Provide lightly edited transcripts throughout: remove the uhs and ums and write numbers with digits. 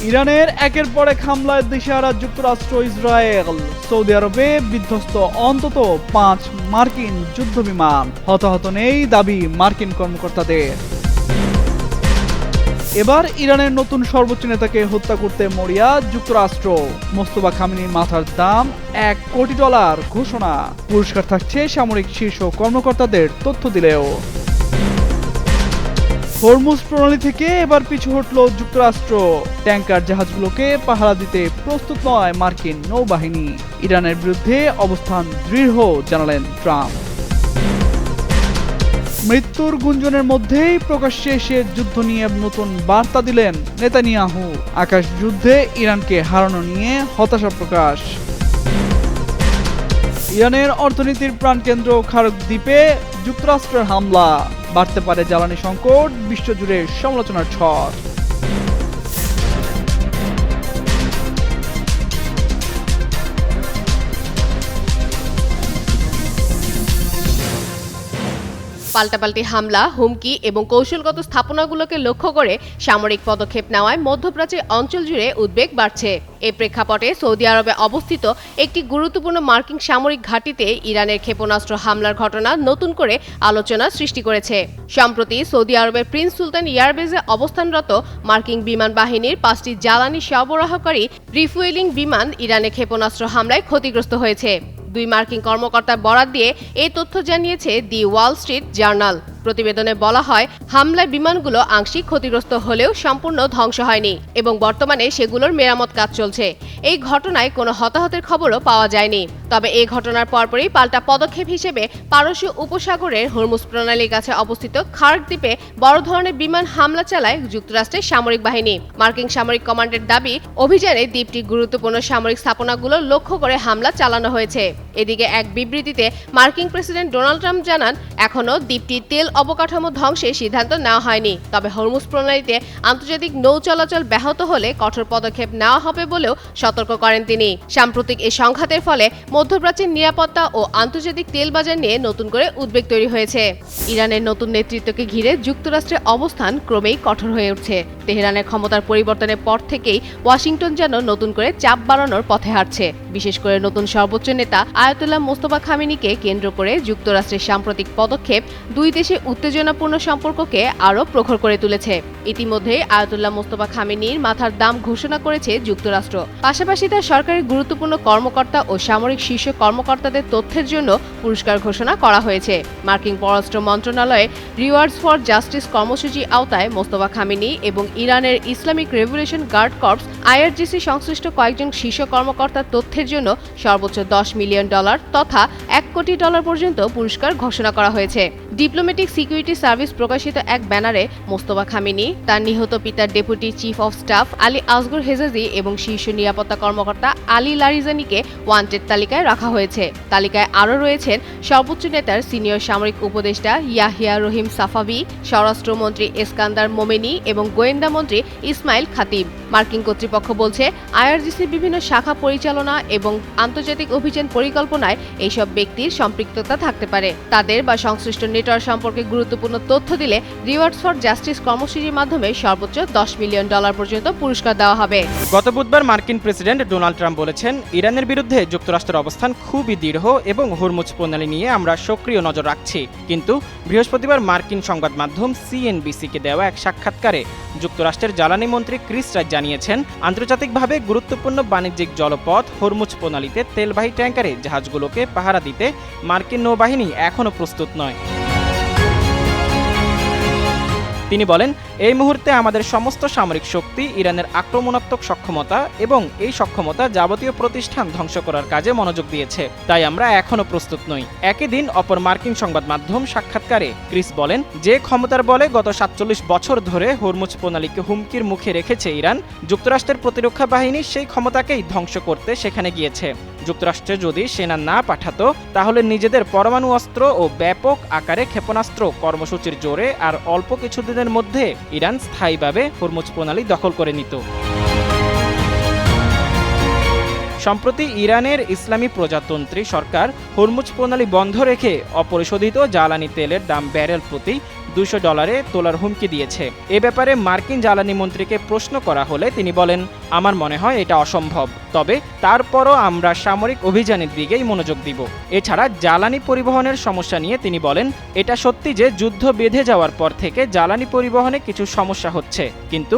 ইরানের একের পর এক হামলায় দিশেহারা যুক্তরাষ্ট্র, ইসরায়েল। সৌদি আরবে বিধ্বস্ত অন্তত 5 মার্কিন যুদ্ধবিমান। হতাহত নেই দাবি মার্কিন কর্মকর্তাদের। এবার ইরানের নতুন সর্বোচ্চ নেতাকে হত্যা করতে মরিয়া যুক্তরাষ্ট্র। মোস্তফা খামেনির মাথার দাম $1 কোটি ঘোষণা। পুরস্কার থাকছে সামরিক শীর্ষ কর্মকর্তাদের তথ্য দিলেও। হরমুজ প্রণালী থেকে এবার পিছু হটল যুক্তরাষ্ট্র। ট্যাঙ্কার জাহাজগুলোকে পাহারা দিতে প্রস্তুত নয় মার্কিন নৌবাহিনী। ইরানের বিরুদ্ধে অবস্থান দৃঢ় জানালেন ট্রাম্প। মৃত্যুর গুঞ্জনের মধ্যেই প্রকাশ্যে এসে যুদ্ধ নিয়ে নতুন বার্তা দিলেন নেতানিয়াহু। আকাশ যুদ্ধে ইরানকে হারানো নিয়ে হতাশা প্রকাশ। ইরানের অর্থনীতির প্রাণকেন্দ্র খারক দ্বীপে যুক্তরাষ্ট্রের হামলা। বাড়তে পারে জ্বালানি সংকট, বিশ্বজুড়ে সমালোচনার ঝড়। পাল্টাপাল্টি হামলা, হুমকি এবং কৌশলগত স্থাপনাগুলোকে লক্ষ্য করে সামরিক পদক্ষেপ নেওয়ায় মধ্যপ্রাচ্যের অঞ্চল জুড়ে উদ্বেগ বাড়ছে। এই প্রেক্ষাপটে সৌদি আরবে অবস্থিত একটি গুরুত্বপূর্ণ মার্কিন সামরিক ঘাঁটিতে ইরানের ক্ষেপণাস্ত্র হামলার ঘটনা নতুন করে আলোচনা সৃষ্টি করেছে। সম্প্রতি সৌদি আরবের প্রিন্স সুলতান এয়ারবেজে অবস্থানরত মার্কিন বিমান বাহিনীর 5টি জ্বালানি সরবরাহকারী রিফুয়েলিং বিমান ইরানের ক্ষেপণাস্ত্র হামলায় ক্ষতিগ্রস্ত হয়েছে। 2 মার্কিন কর্মকর্তার বরাত দিয়ে এই তথ্য জানিয়েছে দি ওয়াল স্ট্রিট জার্নাল। প্রতিবেদনে বলা হয়, হামলায় বিমানগুলো আংশিক ক্ষতিগ্রস্ত হলেও সম্পূর্ণ ধ্বংস হয়নি এবং বর্তমানে সেগুলোর মেরামত কাজ চলছে। এই ঘটনায় কোনো হতাহতের খবরও পাওয়া যায়নি। তবে এই ঘটনার পরপরই পাল্টা পদক্ষেপ হিসেবে পারস্য উপসাগরের হরমুজ প্রণালীর কাছে অবস্থিত খার্ক দ্বীপে বড় ধরনের বিমান হামলা চালায় যুক্তরাষ্ট্রের সামরিক বাহিনী। মার্কিন সামরিক কমান্ডের দাবি, অভিযানে দ্বীপটির গুরুত্বপূর্ণ সামরিক স্থাপনাগুলো লক্ষ্য করে হামলা চালানো হয়েছে। এদিকে এক বিবৃতিতে মার্কিন প্রেসিডেন্ট ডোনাল্ড ট্রাম্প জানান, এখনও দ্বীপটির তেল অবকাঠামো ধ্বংসের সিদ্ধান্ত নেওয়া হয়নি। তবে হরমুজ প্রণালীতে আন্তর্জাতিক নৌ চলাচল ব্যাহত হলে কঠোর পদক্ষেপ নেওয়া হবে বলেও সতর্ক করেন তিনি। সাম্প্রতিক এই সংঘাতের ফলে মধ্যপ্রাচ্যের নিরাপত্তা ও আন্তর্জাতিক তেল বাজার নিয়ে নতুন করে উদ্বেগ তৈরি হয়েছে। ইরানের নতুন নেতৃত্বকে ঘিরে যুক্তরাষ্ট্রের অবস্থান ক্রমেই কঠোর হয়ে উঠছে। তেহরানের ক্ষমতার পরিবর্তনের পর থেকেই ওয়াশিংটন যেন নতুন করে চাপ বাড়ানোর পথে হাঁটছে। বিশেষ করে নতুন সর্বোচ্চ নেতা আয়াতুল্লাহ মোস্তফা খামেনিকে কেন্দ্র করে যুক্তরাষ্ট্রের সাম্প্রতিক পদক্ষেপ 2 দেশের উত্তেজনাপূর্ণ সম্পর্ককে আরও প্রখর করে তুলেছে। ইতিমধ্যে আয়াতুল্লাহ মোস্তফা খামেনির মাথার দাম ঘোষণা করেছে যুক্তরাষ্ট্র। পাশাপাশি তার সরকারের গুরুত্বপূর্ণ কর্মকর্তা ও সামরিক শীর্ষ কর্মকর্তাদের তথ্যের জন্য পুরস্কার ঘোষণা করা হয়েছে। মার্কিন পররাষ্ট্র মন্ত্রণালয়ের রিওয়ার্ডস ফর জাস্টিস কর্মসূচির আওতায় মোস্তফা খামেনি এবং ইরানের Islamic revolution guard corps IRGC সংশ্লিষ্ট কয়েকজন শীর্ষ কর্মকর্তার তথ্যের জন্য সর্বোচ্চ $10 মিলিয়ন তথা $1 কোটি পর্যন্ত পুরস্কার ঘোষণা করা হয়েছে। ডিপ্লোম্যাটিক সিকিউরিটি সার্ভিস প্রকাশিত এক ব্যানারে মোস্তফা খামেনি, তার নিহত পিতার deputy chief of staff Ali Asghar Hejazi এবং শীর্ষ নিরাপত্তা কর্মকর্তা আলী লারিজানিকে ওয়ান্টেড তালিকায় রাখা হয়েছে। তালিকায় আরও রয়েছেন সর্বোচ্চ নেতার সিনিয়র সামরিক উপদেষ্টা ইয়াহিয়া রহিম সাফাভি, স্বরাষ্ট্রমন্ত্রী এসকান্দার মোমেনি এবং গোয়েন্দা মন্ত্রী ইসমাইল খাতিব। মার্কিন কর্তৃপক্ষ বলছে, IRGCর বিভিন্ন শাখা পরিচালনা এবং আন্তর্জাতিক অভিযান পরিকল্পনায় এইসব ব্যক্তির সম্পৃক্ততা থাকতে পারে। তাদের বা সংশ্লিষ্ট নেটওয়ার্ক সম্পর্কে গুরুত্বপূর্ণ তথ্য দিলে রিওয়ার্ডস ফর জাস্টিস কর্মসূচির মাধ্যমে সর্বোচ্চ $10 মিলিয়ন পর্যন্ত পুরস্কার দেওয়া হবে। গত বুধবার মার্কিন প্রেসিডেন্ট ডোনাল্ড ট্রাম্প বলেছেন, ইরানের বিরুদ্ধে যুক্তরাষ্ট্রের অবস্থান খুবই দৃঢ় এবং হরমুজ প্রণালী নিয়ে আমরা সক্রিয় নজর রাখছি। কিন্তু বৃহস্পতিবার মার্কিন সংবাদ মাধ্যম CNBC-কে দেওয়া এক সাক্ষাৎকারে যুক্তরাষ্ট্রের জ্বালানি মন্ত্রী ক্রিস রাইট জানিয়েছেন, আন্তর্জাতিকভাবে গুরুত্বপূর্ণ বাণিজ্যিক জলপথ হরমুজ প্রণালীতে তেলবাহী ট্যাঙ্কারে জাহাজগুলোকে পাহারা দিতে মার্কিন নৌবাহিনী এখনও প্রস্তুত নয়। তিনি বলেন, এই মুহূর্তে আমাদের সমস্ত সামরিক শক্তি ইরানের আক্রমণাত্মক সক্ষমতা এবং এই সক্ষমতা যাবতীয় প্রতিষ্ঠান ধ্বংস করার কাজে মনোযোগ দিয়েছে, তাই আমরা এখনও প্রস্তুত নই। একই দিন অপর মার্কিন সংবাদ মাধ্যম সাক্ষাৎকারে ক্রিস বলেন, যে ক্ষমতার বলে গত 47 বছর ধরে হরমুজ প্রণালীকে হুমকির মুখে রেখেছে ইরান, যুক্তরাষ্ট্রের প্রতিরক্ষা বাহিনী সেই ক্ষমতাকেই ধ্বংস করতে সেখানে গিয়েছে। যুক্তরাষ্ট্রে যদি সেনা না পাঠাতো তাহলে নিজেদের পরমাণু অস্ত্র ও ব্যাপক আকারে ক্ষেপণাস্ত্র কর্মসূচির জোরে আর অল্প কিছুদিনের মধ্যে ইরান স্থায়ীভাবে হরমুজ প্রণালী দখল করে নিত। সম্প্রতি ইরানের ইসলামী প্রজাতন্ত্রী সরকার হরমুজ প্রণালী বন্ধ রেখে অপরিশোধিত জ্বালানি তেলের দাম ব্যারেল প্রতি $200 তোলার হুমকি দিয়েছে। এ ব্যাপারে মার্কিন জ্বালানি মন্ত্রীকে প্রশ্ন করা হলে তিনি বলেন, আমার মনে হয় এটা অসম্ভব, তবে তারপরও আমরা সামরিক অভিযানের দিকেই মনোযোগ দিব। এছাড়া জ্বালানি পরিবহনের সমস্যা নিয়ে তিনি বলেন, এটা সত্যি যে যুদ্ধ বেঁধে যাওয়ার পর থেকে জ্বালানি পরিবহনে কিছু সমস্যা হচ্ছে, কিন্তু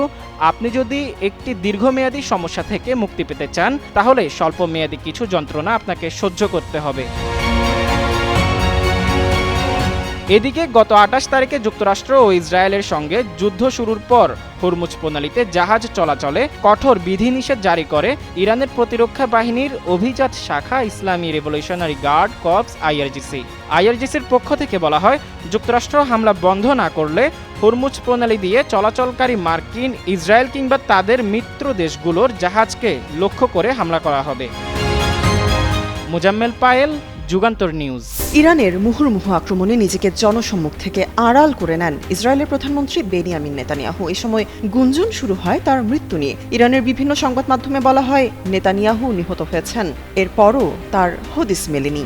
আপনি যদি একটি দীর্ঘমেয়াদী সমস্যা থেকে মুক্তি পেতে চান তাহলে স্বল্পমেয়াদী কিছু যন্ত্রণা আপনাকে সহ্য করতে হবে। এদিকে গত 28 তারিখে যুক্তরাষ্ট্র ও ইসরায়েলের সঙ্গে যুদ্ধ শুরুর পর হরমুজ প্রণালীতে জাহাজ চলাচলে কঠোর বিধিনিষেধ জারি করে ইরানের প্রতিরক্ষা বাহিনীর অভিজাত শাখা ইসলামী রেভলিউশনারি গার্ড কর্পস আইআরজিসি। আইআরজিসির পক্ষ থেকে বলা হয়, যুক্তরাষ্ট্র হামলা বন্ধ না করলে হরমুজ প্রণালী দিয়ে চলাচলকারী মার্কিন, ইসরায়েল কিংবা তাদের মিত্র দেশগুলোর জাহাজকে লক্ষ্য করে হামলা করা হবে। মোজাম্মেল পায়েল, যুগান্তর নিউজ। ইরানের মুহুর্মুহু আক্রমণে নিজেকে জনসম্মুখ থেকে আড়াল করে নেন ইসরায়েলের প্রধানমন্ত্রী বেনিয়ামিন নেতানিয়াহু। এই সময় গুঞ্জন শুরু হয় তার মৃত্যু নিয়ে। ইরানের বিভিন্ন সংবাদ মাধ্যমে বলা হয় নেতানিয়াহু নিহত হয়েছেন, এরপরও তার হদিস মেলেনি।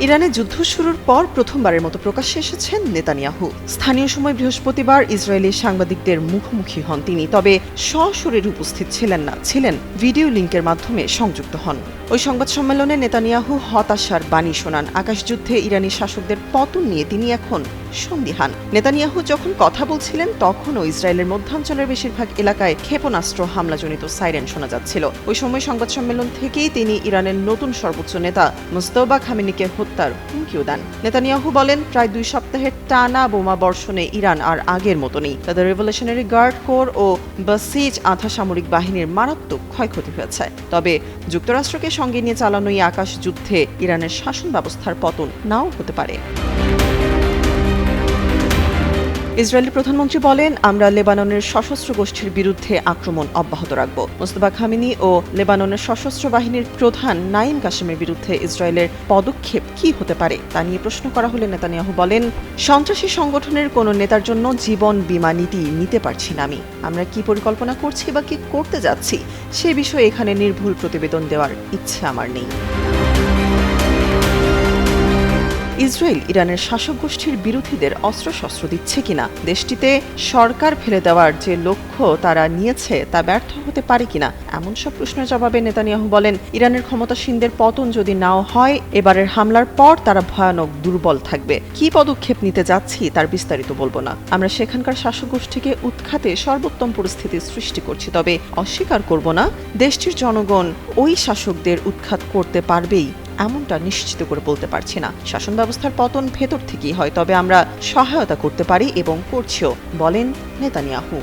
ইরানে যুদ্ধ শুরুর পর প্রথমবারের মতো প্রকাশ্যে এসেছেন নেতানিয়াহু। স্থানীয় সময় বৃহস্পতিবার ইসরায়েলি সাংবাদিকদের মুখোমুখি হন তিনি, তবে সশরীরে উপস্থিত ছিলেন না, ছিলেন ভিডিও লিঙ্কের মাধ্যমে সংযুক্ত হন। ওই সংবাদ সম্মেলনে নেতানিয়াহু হতাশার বাণী শোনান। আকাশযুদ্ধে ইরানি শাসকদের পতন নিয়ে তিনি এখন সন্দিহান। নেতানিয়াহু যখন কথা বলছিলেন তখনও ইসরায়েলের মধ্যাঞ্চলের বেশিরভাগ এলাকায় ক্ষেপণাস্ত্র হামলাজনিত সাইরেন শোনা যাচ্ছিল। ওই সময় সংবাদ সম্মেলন থেকেই তিনি ইরানের নতুন সর্বোচ্চ নেতা মুস্তফা খামেনিকে হত্যার হুমকিও দেন। নেতানিয়াহু বলেন, প্রায় 2 সপ্তাহের টানা বোমা বর্ষণে ইরান আর আগের মতো নেই। তাদের রেভলিউশনারি গার্ড কোর ও বাসিজ আধা সামরিক বাহিনীর মারাত্মক ক্ষয়ক্ষতি হয়েছে। তবে যুক্তরাষ্ট্রকে সঙ্গে নিয়ে চালানো এই আকাশ যুদ্ধে ইরানের শাসন ব্যবস্থার পতন নাও হতে পারে। ইসরায়েলি প্রধানমন্ত্রী বলেন, আমরা লেবাননের সশস্ত্র গোষ্ঠীর বিরুদ্ধে আক্রমণ অব্যাহত রাখব। মুস্তফা খামেনি ও লেবাননের সশস্ত্র বাহিনীর প্রধান নাইম কাসেমের বিরুদ্ধে ইসরায়েলের পদক্ষেপ কি হতে পারে তা নিয়ে প্রশ্ন করা হলে নেতানিয়াহু বলেন, সন্ত্রাসী সংগঠনের কোনো নেতার জন্য জীবন বীমা নীতি নিতে পারছি না আমি। আমরা কি পরিকল্পনা করছি বা কি করতে যাচ্ছি সে বিষয়ে এখানে নির্ভুল প্রতিবেদন দেওয়ার ইচ্ছে আমার নেই। ইসরায়েল ইরানের শাসক গোষ্ঠীর বিরোধীদের অস্ত্রশস্ত্র দিচ্ছে কিনা, দেশটিতে সরকার ফেলে দেওয়ার যে লক্ষ্য তারা নিয়েছে তা ব্যর্থ হতে পারে কিনা, এমন সব প্রশ্নের জবাবে নেতানিয়াহু বলেন, ইরানের ক্ষমতাসীনদের পতন যদি নাও হয়, এবারের হামলার পর তারা ভয়ানক দুর্বল থাকবে। কি পদক্ষেপ নিতে যাচ্ছি তার বিস্তারিত বলবো না। আমরা সেখানকার শাসক গোষ্ঠীকে উৎখাতে সর্বোত্তম পরিস্থিতি সৃষ্টি করছি, তবে অস্বীকার করব না দেশটির জনগণ ওই শাসকদের উৎখাত করতে পারবেই এমনটা নিশ্চিত করে বলতে পারছি না। শাসন ব্যবস্থার পতন ভেতর থেকেই হয়, তবে আমরা সহায়তা করতে পারি এবং করছিও, বলেন নেতানিয়াহু।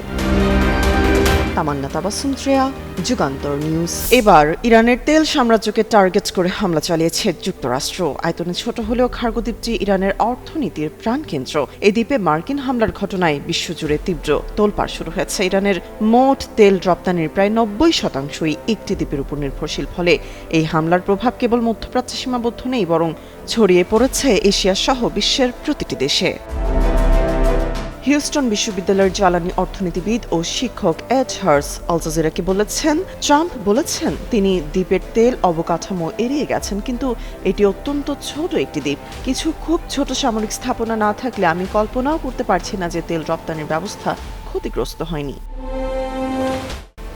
তামান্না তাবাসসুম শ্রেয়া, যুগান্তর নিউজ। এবার ইরানের তেল সাম্রাজ্যকে টার্গেট করে হামলা চালিয়েছে যুক্তরাষ্ট্র। আয়তনে ছোট হলেও খার্গো দ্বীপটি ইরানের অর্থনীতির প্রাণকেন্দ্র। এই দ্বীপে মার্কিন হামলার ঘটনায় বিশ্বজুড়ে তীব্র তোলপাড় শুরু হয়েছে। ইরানের মোট তেল রপ্তানির প্রায় 90% একটি দ্বীপের উপর নির্ভরশীল। ফলে এই হামলার প্রভাব কেবল মধ্যপ্রাচ্যে সীমাবদ্ধ নেই, বরং ছড়িয়ে পড়েছে এশিয়া সহ বিশ্বের প্রতিটি দেশে। হিউস্টন বিশ্ববিদ্যালয়ের জ্বালানি অর্থনীতিবিদ ও শিক্ষক এড হার্স আল জাজিরাকে বলেছেন, ট্রাম্প বলেছেন তিনি দ্বীপের তেল অবকাঠামো এড়িয়ে গেছেন, কিন্তু এটি অত্যন্ত ছোট একটি দ্বীপ। কিছু খুব ছোট সামরিক স্থাপনা না থাকলে আমি কল্পনাও করতে পারছি না যে তেল রপ্তানির ব্যবস্থা ক্ষতিগ্রস্ত হয়নি।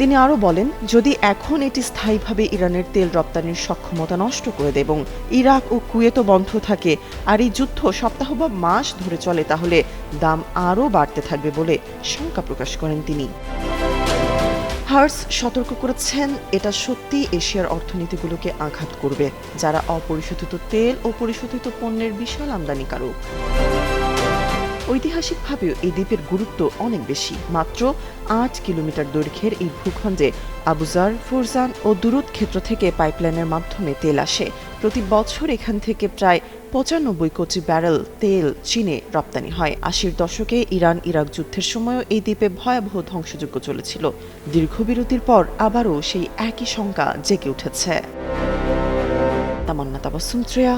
তিনি আরও বলেন, যদি এখন এটি স্থায়ীভাবে ইরানের তেল রপ্তানির সক্ষমতা নষ্ট করে দেয় এবং ইরাক ও কুয়েতও বন্ধ থাকে আর এই যুদ্ধ সপ্তাহ বা মাস ধরে চলে, তাহলে দাম আরও বাড়তে থাকবে বলে শঙ্কা প্রকাশ করেন তিনি। হার্স সতর্ক করেছেন, এটা সত্যি এশিয়ার অর্থনীতিগুলোকে আঘাত করবে, যারা অপরিশোধিত তেল ও পরিশোধিত পণ্যের বিশাল আমদানিকারক। ঐতিহাসিকভাবেও এই দ্বীপের গুরুত্ব অনেক বেশি। মাত্র 8 কিলোমিটার দৈর্ঘ্যের এই ভূখণ্ডে আবুজার, ফুরজান ও দুরুদ ক্ষেত্র থেকে পাইপলাইনের মাধ্যমে তেল আসে। প্রতি বছর এখান থেকে প্রায় 95 কোটি ব্যারেল তেল চীনে রপ্তানি হয়। 80-র দশকে ইরান ইরাক যুদ্ধের সময়ও এই দ্বীপে ভয়াবহ ধ্বংসযজ্ঞ চলেছিল। দীর্ঘ বিরতির পর আবারও সেই একই শঙ্কা জেগে উঠেছে। তামান্না তাবাসসুম শ্রেয়া,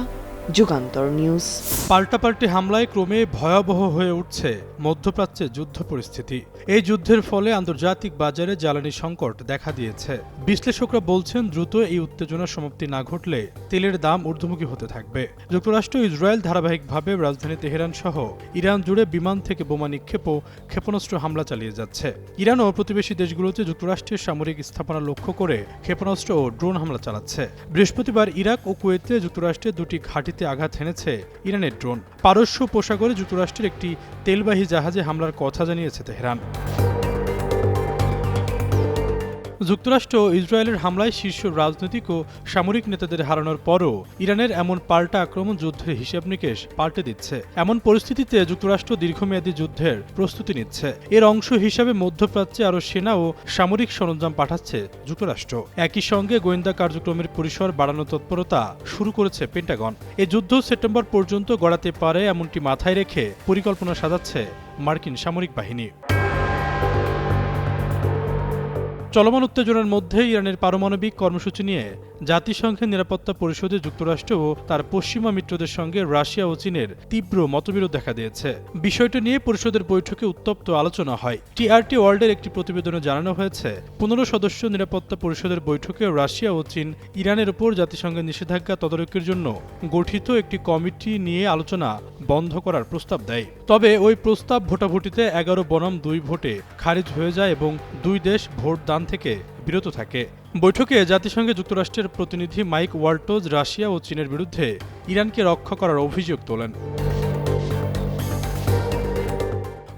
যুগান্তর নিউজ। পাল্টাপাল্টি হামলায় ক্রমে ভয়াবহ হয়ে উঠছে মধ্যপ্রাচ্যে যুদ্ধ পরিস্থিতি। এই যুদ্ধের ফলে আন্তর্জাতিক বাজারে জ্বালানি সংকট দেখা দিয়েছে। বিশ্লেষকরা বলছেন, দ্রুত এই উত্তেজনার সমাপ্তি না ঘটলে তেলের দাম ঊর্ধ্বমুখী হতে থাকবে। যুক্তরাষ্ট্র ও ইসরায়েল ধারাবাহিকভাবে রাজধানী তেহরান সহ ইরান জুড়ে বিমান থেকে বোমা নিক্ষেপ ও ক্ষেপণাস্ত্র হামলা চালিয়ে যাচ্ছে। ইরান ও প্রতিবেশী দেশগুলোতে যুক্তরাষ্ট্রের সামরিক স্থাপনা লক্ষ্য করে ক্ষেপণাস্ত্র ও ড্রোন হামলা চালাচ্ছে। বৃহস্পতিবার ইরাক ও কুয়েতে যুক্তরাষ্ট্রের দুটি ঘাঁটিতে আঘাত হেনেছে ইরানের ড্রোন। পারস্য উপসাগরে যুক্তরাষ্ট্রের একটি তেলবাহী জাহাজে হামলার কথা জানিয়েছে তেহরান। যুক্তরাষ্ট্র ও ইসরায়েলের হামলায় শীর্ষ রাজনৈতিক ও সামরিক নেতাদের হারানোর পরও ইরানের এমন পাল্টা আক্রমণ যুদ্ধের হিসেব নিকেশ পাল্টে দিচ্ছে। এমন পরিস্থিতিতে যুক্তরাষ্ট্র দীর্ঘমেয়াদী যুদ্ধের প্রস্তুতি নিচ্ছে। এর অংশ হিসাবে মধ্যপ্রাচ্যে আরও সেনা ও সামরিক সরঞ্জাম পাঠাচ্ছে যুক্তরাষ্ট্র। একই সঙ্গে গোয়েন্দা কার্যক্রমের পরিসর বাড়ানোর তৎপরতা শুরু করেছে পেন্টাগন। এই যুদ্ধ সেপ্টেম্বর পর্যন্ত গড়াতে পারে এমনটি মাথায় রেখে পরিকল্পনা সাজাচ্ছে মার্কিন সামরিক বাহিনী। চলমান উত্তেজনার মধ্যে ইরানের পারমাণবিক কর্মসূচি নিয়ে জাতিসংঘের নিরাপত্তা পরিষদে যুক্তরাষ্ট্র ও তার পশ্চিমা মিত্রদের সঙ্গে রাশিয়া ও চীনের তীব্র মতবিরোধ দেখা দিয়েছে। বিষয়টি নিয়ে পরিষদের বৈঠকে উত্তপ্ত আলোচনা হয়। টিআরটি ওয়ার্ল্ডের একটি প্রতিবেদনে জানানো হয়েছে, 15 সদস্য নিরাপত্তা পরিষদের বৈঠকে রাশিয়া ও চীন ইরানের উপর জাতিসংঘের নিষেধাজ্ঞা তদারকির জন্য গঠিত একটি কমিটি নিয়ে আলোচনা বন্ধ করার প্রস্তাব দেয়। তবে ওই প্রস্তাব ভোটাভুটিতে 11 বনাম 2 ভোটে খারিজ হয়ে যায় এবং দুই দেশ ভোট দান থেকে বিরত থাকে। বৈঠকে জাতিসংঘে যুক্তরাষ্ট্রের প্রতিনিধি মাইক ওয়াল্টোজ রাশিয়া ও চীনের বিরুদ্ধে ইরানকে রক্ষা করার অভিযোগ তোলেন।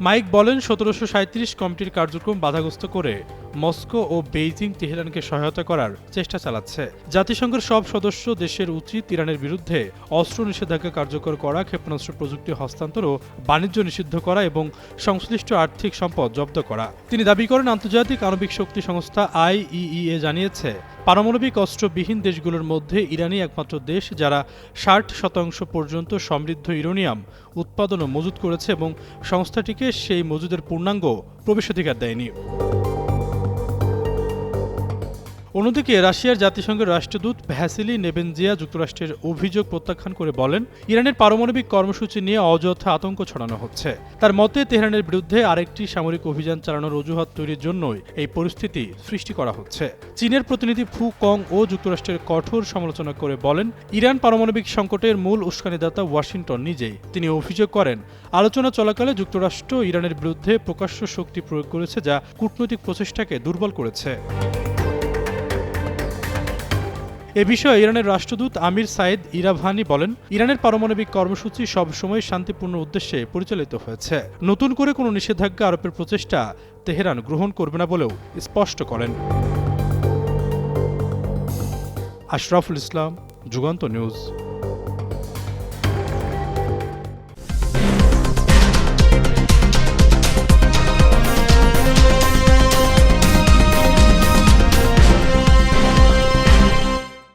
মাইক বলেন, 1737 কমিটির কার্যক্রম বাধাগ্রস্ত করে মস্কো ও বেইজিং তেহরানকে সহায়তা করার চেষ্টা চালাচ্ছে। জাতিসংঘের সব সদস্য দেশের উচিত ইরানের বিরুদ্ধে অস্ত্র নিষেধাজ্ঞা কার্যকর করা, ক্ষেপণাস্ত্র প্রযুক্তি হস্তান্তর ও বাণিজ্য নিষিদ্ধ করা এবং সংশ্লিষ্ট আর্থিক সম্পদ জব্দ করা। তিনি দাবি করেন, আন্তর্জাতিক আণবিক শক্তি সংস্থা IAEA জানিয়েছে, পারমাণবিক অস্ত্রবিহীন দেশগুলোর মধ্যে ইরানই একমাত্র দেশ যারা 60% পর্যন্ত সমৃদ্ধ ইউরেনিয়াম উৎপাদন ও মজুত করেছে এবং সংস্থাটিকে সেই মজুদের পূর্ণাঙ্গ প্রবেশাধিকার দেয়নি। অন্যদিকে রাশিয়ার জাতিসংঘের রাষ্ট্রদূত ভ্যাসিলি নেবেনজিয়া যুক্তরাষ্ট্রের অভিযোগ প্রত্যাখ্যান করে বলেন, ইরানের পারমাণবিক কর্মসূচি নিয়ে অযথা আতঙ্ক ছড়ানো হচ্ছে। তার মতে, তেহরানের বিরুদ্ধে আরেকটি সামরিক অভিযান চালানোর অজুহাত তৈরির জন্যই এই পরিস্থিতি সৃষ্টি করা হচ্ছে। চীনের প্রতিনিধি ফু কং ও যুক্তরাষ্ট্রের কঠোর সমালোচনা করে বলেন, ইরান পারমাণবিক সংকটের মূল উস্কানিদাতা ওয়াশিংটন নিজেই। তিনি অভিযোগ করেন, আলোচনা চলাকালে যুক্তরাষ্ট্র ইরানের বিরুদ্ধে প্রকাশ্য শক্তি প্রয়োগ করেছে, যা কূটনৈতিক প্রচেষ্টাকে দুর্বল করেছে। এ বিষয়ে ইরানের রাষ্ট্রদূত আমির সাইদ ইরাভানি বলেন, ইরানের পারমাণবিক কর্মসূচি সবসময় শান্তিপূর্ণ উদ্দেশ্যে পরিচালিত হয়েছে। নতুন করে কোনো নিষেধাজ্ঞা আরোপের প্রচেষ্টা তেহরান গ্রহণ করবে না বলেও স্পষ্ট করেন। আশরাফুল ইসলাম, যুগান্তর নিউজ।